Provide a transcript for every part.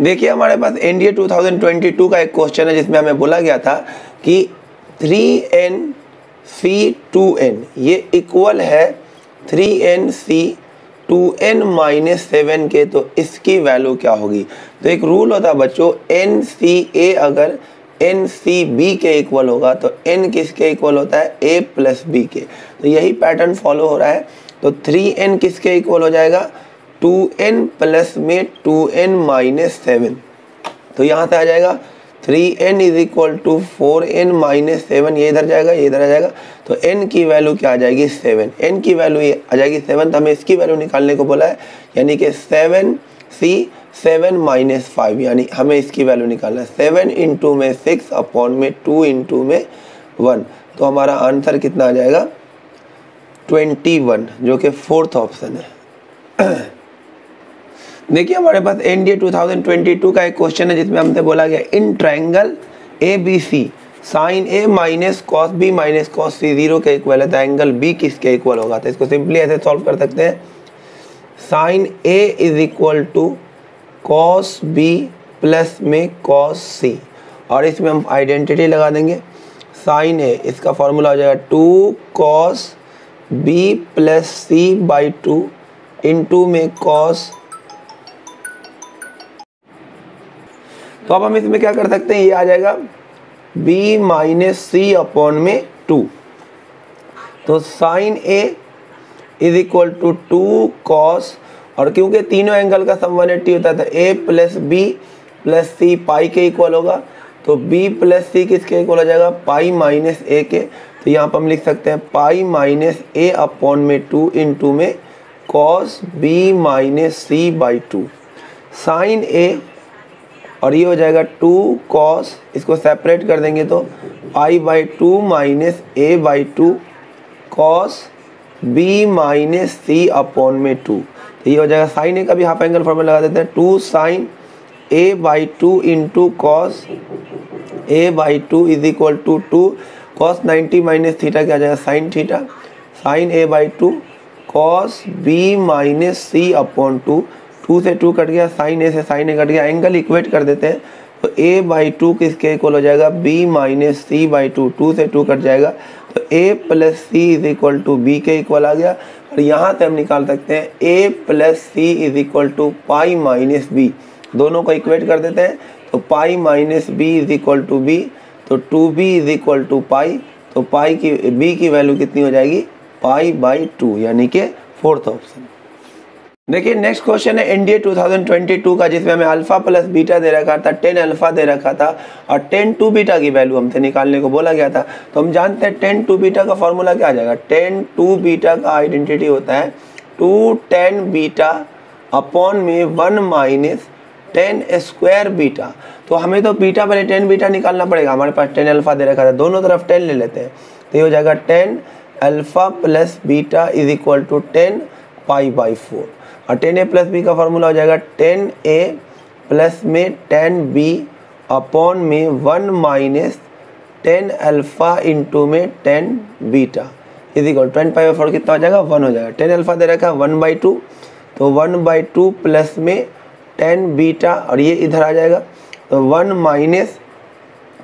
देखिए हमारे पास एनडीए 2022 का एक क्वेश्चन है जिसमें हमें बोला गया था कि 3nC2n ये इक्वल है 3nC2n-7 के, तो इसकी वैल्यू क्या होगी। तो एक रूल होता है बच्चों, NCA अगर NCB के इक्वल होगा तो n किसके इक्वल होता है, a प्लस b के। तो यही पैटर्न फॉलो हो रहा है। तो 3n किसके इक्वल हो जाएगा, 2n प्लस में 2n-7। तो यहाँ से आ जाएगा 3n is equal to 4n-7, ये इधर जाएगा, ये इधर आ जाएगा। तो n की वैल्यू क्या आ जाएगी, 7। n की वैल्यू ये आ जाएगी 7, तो हमें इसकी वैल्यू निकालने को बोला है, यानी कि 7 यानी हमें इसकी वैल्यू निकालना है। 7 इंटू में 6 अपॉन में 2 इंटू में 1, तो हमारा आंसर कितना आ जाएगा 21, जो कि फोर्थ ऑप्शन है। देखिए हमारे पास एनडीए 2022 का एक क्वेश्चन है जिसमें हमसे बोला गया in triangle ABC sine A minus cos B minus cos C 0 के इक्वल है, तो एंगल B किसके इक्वल होगा। तो इसको सिंपली ऐसे सॉल्व कर सकते हैं, sine A is equal to cos B plus में कॉस C, और इसमें हम आइडेंटिटी लगा देंगे। साइन A इसका फॉर्मूला हो जाएगा 2 cos B plus C by 2 into में कॉस। तो अब हम इसमें क्या कर सकते हैं, ये आ जाएगा b माइनस C अपॉन में 2। तो sine A is equal to 2 cos, और क्योंकि तीनों एंगल का सम 180 होता है तो a plus b plus C पाई के इक्वल होगा। तो b प्लस C किसके इक्वल हो जाएगा, पाई माइनस a के। तो यहाँ पर हम लिख सकते हैं पाई माइनस a अपॉन में 2 इंटू में cos b minus C by 2 sine A, और ये हो जाएगा 2 कॉस, इसको सेपरेट कर देंगे तो pi by 2 minus a by 2 cos b minus C upon में 2। तो ये हो जाएगा साइन A का भी हाफ एंगल फॉर्मूला लगा देते हैं, 2 sine A by 2 into cos A by 2 is equal to 2 cos 90 minus theta क्या आ जाएगा sine theta, sine A by 2 cos B minus C upon 2, 2 से 2 कट गया, साइन A से साइन A कट गया, एंगल इक्वेट कर देते हैं। तो A बाई 2 किसके इक्वल हो जाएगा, B माइनस C बाई 2, 2 से 2 कट जाएगा, तो A plus C is equal to B के इक्वल आ गया। और यहाँ से हम निकाल सकते हैं A plus C is equal to pi minus B, दोनों को इक्वेट कर देते हैं। तो pi minus B is equal to B, तो 2B इज इक्वल टू पाई, तो पाई की B की वैल्यू कितनी हो जाएगी, पाई बाई 2, यानी कि फोर्थ ऑप्शन। देखिए नेक्स्ट क्वेश्चन है एनडीए 2022 का, जिसमें हमें अल्फा प्लस बीटा दे रखा था, 10 अल्फा दे रखा था और 10 2 बीटा की वैल्यू हमसे निकालने को बोला गया था। तो हम जानते हैं 10 2 बीटा का फॉर्मूला क्या आ जाएगा, 10 2 बीटा का आइडेंटिटी होता है 2 10 बीटा अपॉन में 1 माइनस 10 स्क्वायर बीटा। तो हमें तो बीटा पहले 10 बीटा निकालना पड़ेगा, हमारे पास 10 अल्फा दे रखा था, दोनों तरफ 10 ले लेते हैं। तो ये हो जाएगा 10 alpha plus beta is equal to 10 pi by 4, और 10a प्लस बी का फॉर्मूला हो जाएगा 10a प्लस में 10b अपॉन में 1 माइनस 10 अल्फा इंटू में 10 beta is equal 10 pi by 4 कितना हो जाएगा, 1 हो जाएगा। 10 अल्फा दे रखा है 1/2, तो 1/2 प्लस में 10 बीटा, और ये इधर आ जाएगा, तो 1 माइनस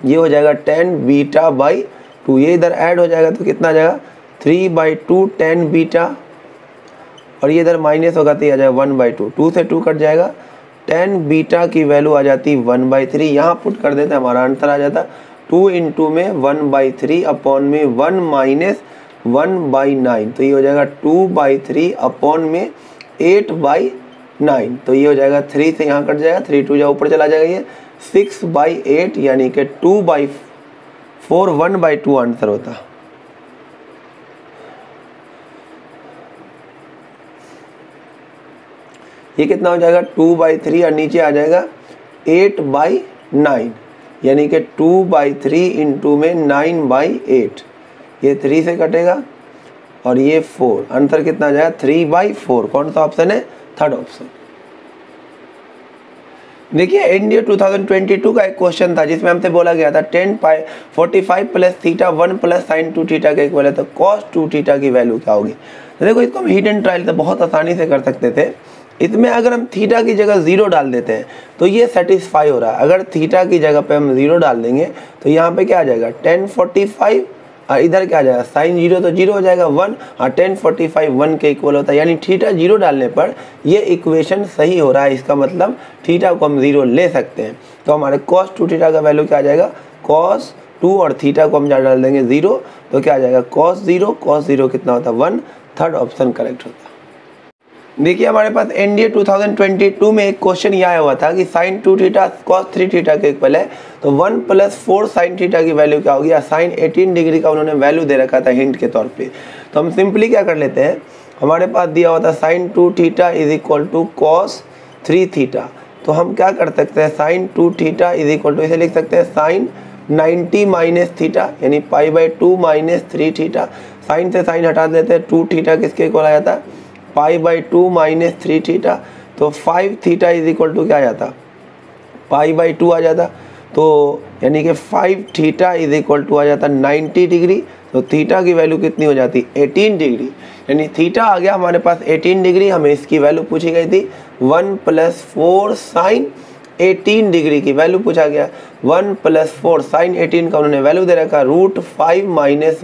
ये हो जाएगा 10 बीटा बाई 2, ये इधर ऐड हो जाएगा तो कितना आ जाएगा 3/2 10 बीटा, और ये इधर माइनस होगा तो ये आ जाएगा 1/2, 2 से 2 कट जाएगा, 10 बीटा की वैल्यू आ जाती 1/3, यहाँ पुट कर देते हैं, हमारा आंसर आ जाता 2 इंटू में 1/3 अपॉन में 1 माइनस 1/9, तो ये हो जाएगा 2/3 अपॉन में 8/9, तो ये हो जाएगा 3 से यहाँ कट जाएगा, 3 2 ऊपर चला जाएगा, ये 6/8 यानी कि 2/4 1/2 आंसर होता। ये कितना हो जाएगा 2/3 और नीचे आ जाएगा 8/9, यानी कि 2/3 इंटू में 9/8, ये 3 से कटेगा और ये 4, आंसर कितना आ जाएगा 3/4। कौन सा ऑप्शन है, थर्ड ऑप्शन। देखिए एनडीए 2022 का एक क्वेश्चन था जिसमें हमसे बोला गया था 10 पाई 45 plus theta 1 plus sign 2 theta का इक्वल है, तो कॉस 2 थीटा की वैल्यू क्या होगी। तो देखो इसको हम हिट एंड ट्रायल से बहुत आसानी से कर सकते थे। इसमें अगर हम थीटा की जगह 0 डाल देते हैं तो ये सेटिस्फाई हो रहा है। अगर थीटा की जगह पे हम 0 डाल देंगे तो यहाँ पे क्या आ जाएगा 1045, और इधर क्या आ जाएगा साइन 0 तो 0 हो जाएगा 1, और 1045 1 के इक्वल होता है। यानी थीटा 0 डालने पर ये इक्वेशन सही हो रहा है। इसका मतलब थीटा को हम 0 ले सकते हैं। तो हमारे cos 2 थीटा का वैल्यू क्या आ जाएगा cos 2, और थीटा को हम जहाँ डाल देंगे 0 तो क्या आ जाएगा cos 0 कितना होता है 1। थर्ड ऑप्शन करेक्ट होता है। देखिए हमारे पास एनडीए 2022 में एक क्वेश्चन यह आया हुआ था कि साइन 2 थीटा cos 3 थीटा के इक्वल है, तो 1 + 4 साइन थीटा की वैल्यू क्या होगी। या साइन 18 डिग्री का उन्होंने वैल्यू दे रखा था हिंट के तौर पे। तो हम सिंपली क्या कर लेते हैं, हमारे पास दिया हुआ था साइन 2 थीटा = cos 3 थीटा। तो हम क्या कर सकते हैं साइन 2 थीटा = इसे लिख सकते हैं साइन 90 - थीटा, यानी π/2 - 3 थीटा। साइन से साइन हटा देते हैं, 2 थीटा किसके इक्वल आ जाता है π/2 - 3 थीटा। तो 5 थीटा = क्या आ जाता π/2 आ जाता। तो यानी कि 5 थीटा = आ जाता 90 डिग्री। तो थीटा की वैल्यू कितनी हो जाती 18 डिग्री। यानी थीटा आ गया हमारे पास 18 डिग्री। हमें इसकी वैल्यू पूछी गई थी 1 + 4 साइन 18 डिग्री की वैल्यू पूछा गया। 1 + 4 साइन 18 का उन्होंने वैल्यू दे रखा √5 -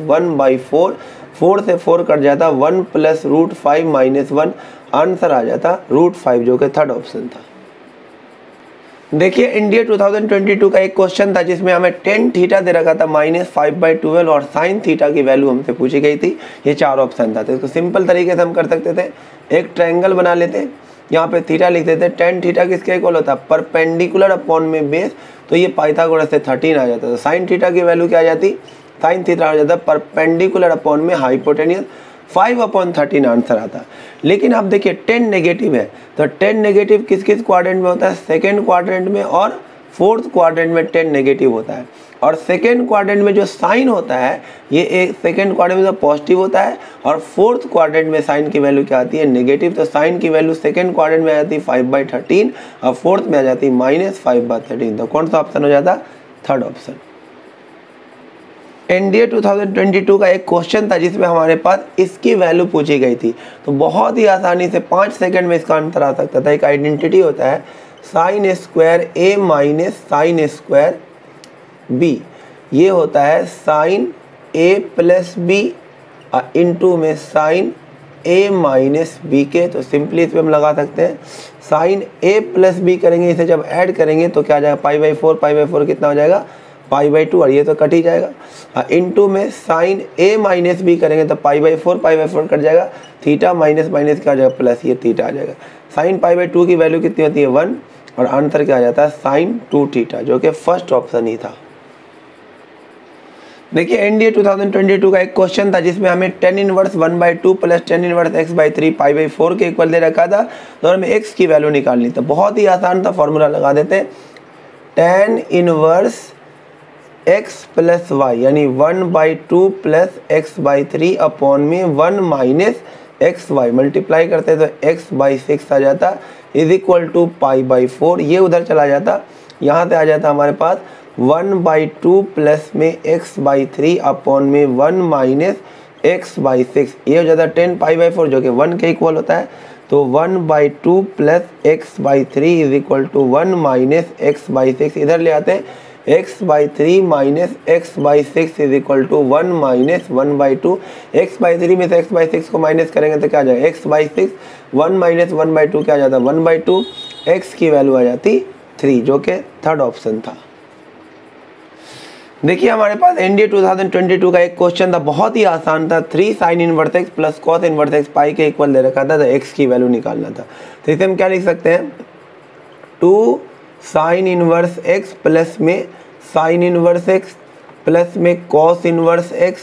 1/4। 4 से 4 कट जाता 1 + √5 - 1, आंसर आ जाता √5 जो कि थर्ड ऑप्शन था। देखिए इंडिया 2022 का एक क्वेश्चन था जिसमें हमें tan थीटा दे रखा था -5/12 और साइन थीटा की वैल्यू हमसे पूछी गई थी। ये 4 ऑप्शन था। तो इसको सिंपल तरीके से हम कर सकते थे, एक ट्रायंगल बना लेते, यहाँ पे थीटा लिख देते। tan थीटा किसके इक्वल होता है परपेंडिकुलर अपॉन में बेस, तो ये पाइथागोरस से 13 आ जाता। तो साइन थीटा की वैल्यू क्या आ जाती साइन थीटा आ जाता परपेंडिकुलर अपॉन में हाइपोटेन्यूज 5/13 आंसर आता। लेकिन आप देखिए tan नेगेटिव है, तो tan नेगेटिव किस किस क्वाड्रेंट में होता है सेकेंड क्वाड्रेंट में और फोर्थ क्वाड्रेंट में tan नेगेटिव होता है। और सेकेंड क्वाड्रेंट में जो साइन होता है ये एक सेकेंड क्वाड्रेंट में तो पॉजिटिव होता है, और फोर्थ क्वाड्रेंट में साइन की वैल्यू क्या आती है नेगेटिव। तो साइन की वैल्यू सेकेंड क्वाड्रेंट में आ जाती है 5/13 और फोर्थ में आ जाती है -5/13। तो कौन सा ऑप्शन हो जाता थर्ड ऑप्शन। एनडीए 2022 का एक क्वेश्चन था जिसमें हमारे पास इसकी वैल्यू पूछी गई थी। तो बहुत ही आसानी से 5 सेकंड में इसका आंसर आ सकता था। एक आइडेंटिटी होता है sin square a - sin square b, ये होता है sin a + b इंटू में sin a - b के। तो सिंपली इस पर हम लगा सकते हैं sin a + b करेंगे, इसे जब ऐड करेंगे तो क्या आ जाएगा π/4 कितना हो जाएगा π/2, और ये तो कट ही जाएगा। इंटू में साइन a - b करेंगे तो π/4 कट जाएगा, थीटा माइनस माइनस क्या आ जाएगा प्लस, ये थीटा आ जाएगा। साइन π/2 की वैल्यू कितनी होती है 1, और आंसर क्या आ जाता है साइन 2 थीटा जो कि फर्स्ट ऑप्शन ही था। देखिए एनडीए 2022 का एक क्वेश्चन था जिसमें हमें tan 1 1/2 + tan 1 x/3 π/4 के इक्वल दे रखा था। तो हमें x की वैल्यू निकालनी था। बहुत ही आसान था, फॉर्मूला लगा देते हैं tan 1 x + y यानी 1/2 + x/3 अपॉन में 1 - xy मल्टीप्लाई करते तो x/6 आ जाता = π/4। ये उधर चला जाता, यहाँ से आ जाता हमारे पास 1/2 प्लस में x/3 अपॉन में 1 - x/6, ये हो जाता 10 π/4 जो कि 1 के इक्वल होता है। तो 1/2 + x/3 = 1 - x/6, इधर ले आते हैं x/3 - x/6 = 1 - 1/2। x/3 में से x/6 को माइनस करेंगे तो क्या आ जाएगा x/6, 1 - 1/2 क्या आ जाता 1/2, x की वैल्यू आ जाती 3 जो कि थर्ड ऑप्शन था। देखिए हमारे पास एनडीए 2022 का एक क्वेश्चन था, बहुत ही आसान था। 3 sin 1 x + cos 1 x पाई के इक्वल दे रखा था, तो x की वैल्यू निकालना था। तो इसे हम क्या लिख सकते हैं 2 sin 1 x प्लस में sin 1 x प्लस में cos 1 x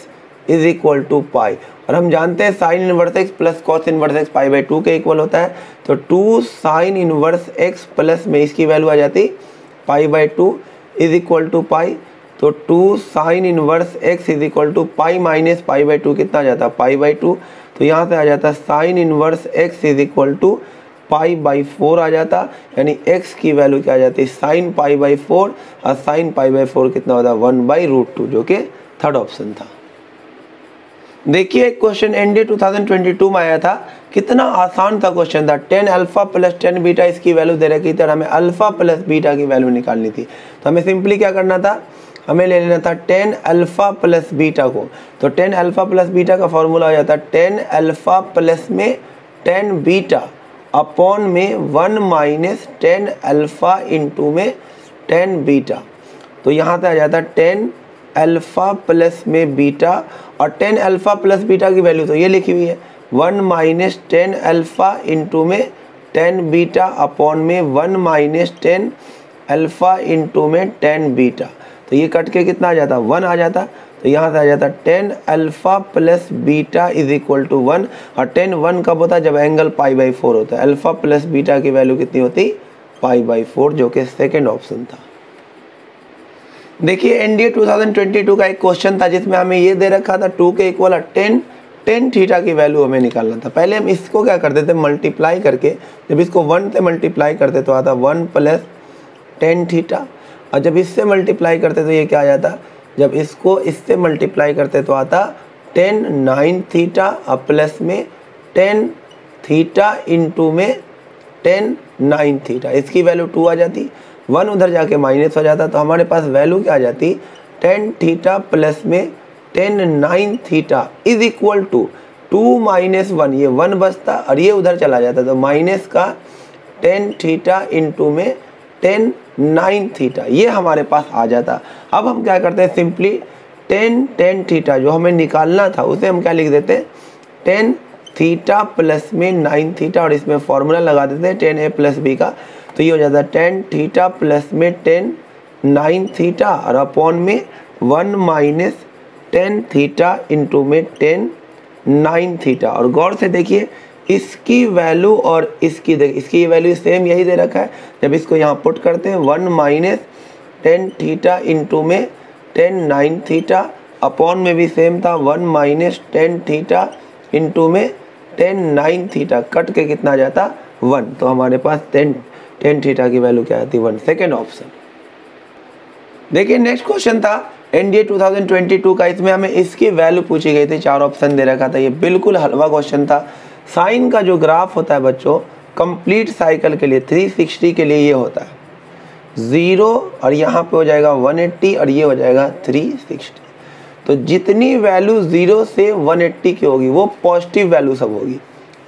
= पाई। और हम जानते हैं sin 1 x plus cos 1 x π/2 के इक्वल होता है। तो 2 sin 1 x प्लस में इसकी वैल्यू आ जाती π/2 = पाई। तो 2 sin 1 x = पाई माइनस π/2 कितना आ जाता π/2। तो यहाँ से आ जाता sin 1 x = π/4 आ जाता, यानी x की वैल्यू क्या आ जाती sin π/4, और sin π/4 कितना होता 1/√2 जो कि थर्ड ऑप्शन था। देखिए क्वेश्चन एनडीए 2022 में आया था, कितना आसान था क्वेश्चन था। 10 अल्फा प्लस 10 बीटा इसकी वैल्यू दे रखी थी और हमें अल्फा प्लस बीटा की वैल्यू निकालनी थी। तो हमें सिंपली क्या करना था, हमें ले लेना था 10 अल्फा प्लस बीटा को। तो 10 अल्फा प्लस बीटा का फॉर्मूला हो जाता है 10 अल्फा प्लस में 10 बीटा अपॉन में 1 माइनस 10 अल्फा इंटू में 10 बीटा। तो यहाँ पे आ जाता है 10 अल्फा प्लस में बीटा, और 10 अल्फा प्लस बीटा की वैल्यू तो ये लिखी हुई है 1 माइनस 10 अल्फा इंटू में 10 बीटा अपॉन में 1 माइनस 10 अल्फा इंटू में 10 बीटा। तो ये कट के कितना आ जाता, 1 आ जाता। तो यहाँ से आ जाता 10 alpha plus beta is equal to 1, और 10 1 कब होता है, जब एंगल π/4 होता है। अल्फा प्लस बीटा की वैल्यू कितनी होती, π/4, जो कि सेकेंड ऑप्शन था। देखिए एनडीए 2022 का एक क्वेश्चन था जिसमें हमें ये दे रखा था 2 के इक्वल 10 थीटा की वैल्यू हमें निकालना था। पहले हम इसको क्या करते थे, मल्टीप्लाई करके, जब इसको 1 से मल्टीप्लाई करते तो आता 1 प्लस 10 थीटा, और जब इससे मल्टीप्लाई करते तो ये क्या आ जाता, जब इसको इससे मल्टीप्लाई करते तो आता 10 9 थीटा और प्लस में 10 थीटा इंटू में 10 9 थीटा। इसकी वैल्यू 2 आ जाती, 1 उधर जाके माइनस हो जाता। तो हमारे पास वैल्यू क्या आ जाती, 10 थीटा प्लस में 10 9 theta is equal to 2 minus 1, ये 1 बचता और ये उधर चला जाता। तो माइनस का 10 थीटा इंटू में 10 9 थीटा, ये हमारे पास आ जाता। अब हम क्या करते हैं, सिंपली 10 थीटा जो हमें निकालना था उसे हम क्या लिख देते हैं, 10 थीटा प्लस में 9 थीटा, और इसमें फॉर्मूला लगा देते हैं 10a प्लस b का। तो ये हो जाता है 10 थीटा प्लस में 10 9 थीटा और अपॉन में 1 माइनस 10 थीटा इंटू में 10 9 थीटा। और गौर से देखिए इसकी वैल्यू और इसकी वैल्यू सेम यही दे रखा है। जब इसको यहाँ पुट करते हैं 1 माइनस 10 थीटा इंटू में 10 9 थीटा, अपॉन में भी सेम था 1 माइनस 10 थीटा इंटू में 10 9 थीटा, कट के कितना आ जाता 1। तो हमारे पास 10 थीटा की वैल्यू क्या आती, 1, सेकेंड ऑप्शन। देखिए नेक्स्ट क्वेश्चन था एनडीए 2022 का, इसमें हमें इसकी वैल्यू पूछी गई थी, 4 ऑप्शन दे रखा था। ये बिल्कुल हलवा क्वेश्चन था। साइन का जो ग्राफ होता है बच्चों कंप्लीट साइकिल के लिए 360 के लिए ये होता है 0, और यहाँ पे हो जाएगा 180 और ये हो जाएगा 360। तो जितनी वैल्यू 0 से 180 की होगी वो पॉजिटिव वैल्यू सब होगी,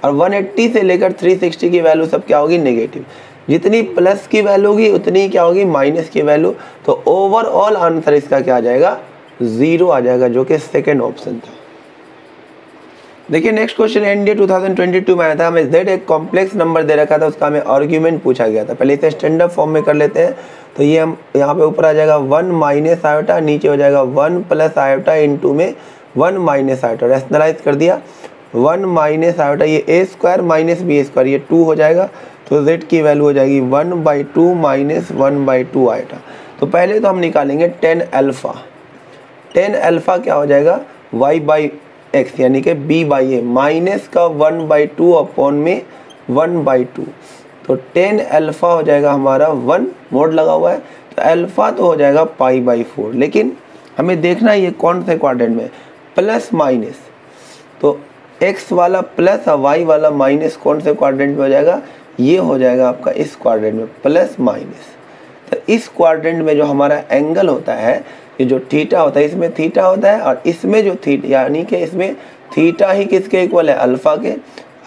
और 180 से लेकर 360 की वैल्यू सब क्या होगी, नेगेटिव। जितनी प्लस की वैल्यू होगी उतनी क्या होगी, माइनस की वैल्यू। तो ओवरऑल आंसर इसका क्या आ जाएगा, 0 आ जाएगा, जो कि सेकेंड ऑप्शन था। देखिए नेक्स्ट क्वेश्चन एनडीए 2022 में आया था। हमें z एक कॉम्प्लेक्स नंबर दे रखा था, उसका हमें आर्ग्यूमेंट पूछा गया था। पहले इसे स्टैंडर्ड फॉर्म में कर लेते हैं। तो ये हम यहाँ पे ऊपर आ जाएगा 1 माइनस आयोटा, नीचे हो जाएगा 1 प्लस आयोटा इंटू में 1 माइनस आयोटा। रैशनलाइज कर दिया 1 माइनस आयोटा, ये a square minus b square, ये 2 हो जाएगा। तो z की वैल्यू हो जाएगी 1/2 माइनस 1/2 आयोटा। तो पहले तो हम निकालेंगे 10 अल्फा। 10 अल्फा क्या हो जाएगा, y/x यानी कि b/a, माइनस का 1/2 अपॉन में 1/2। तो 10 अल्फा हो जाएगा हमारा 1, मोड लगा हुआ है, तो अल्फा तो हो जाएगा π/4। लेकिन हमें देखना है ये कौन से क्वाड्रेंट में, प्लस माइनस। तो x वाला प्लस और y वाला माइनस कौन से क्वाड्रेंट में हो जाएगा, ये हो जाएगा आपका इस क्वाड्रेंट में, प्लस माइनस। तो इस क्वाड्रेंट में जो हमारा एंगल होता है, ये जो थीटा होता है, इसमें थीटा होता है, और इसमें जो थीटा यानी कि इसमें थीटा ही किसके इक्वल है, अल्फा के।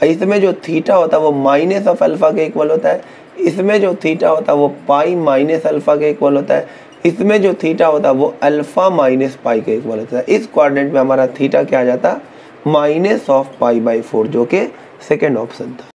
इसमें जो थीटा होता है वो माइनस ऑफ अल्फा के इक्वल होता है। इसमें जो थीटा होता है वो पाई माइनस अल्फा के इक्वल होता है। इसमें जो थीटा होता है वो अल्फा माइनस पाई के इक्वल होता है। इस क्वाड्रेंट में हमारा थीटा क्या आ जाता, माइनस ऑफ π/4, जो कि सेकेंड ऑप्शन था।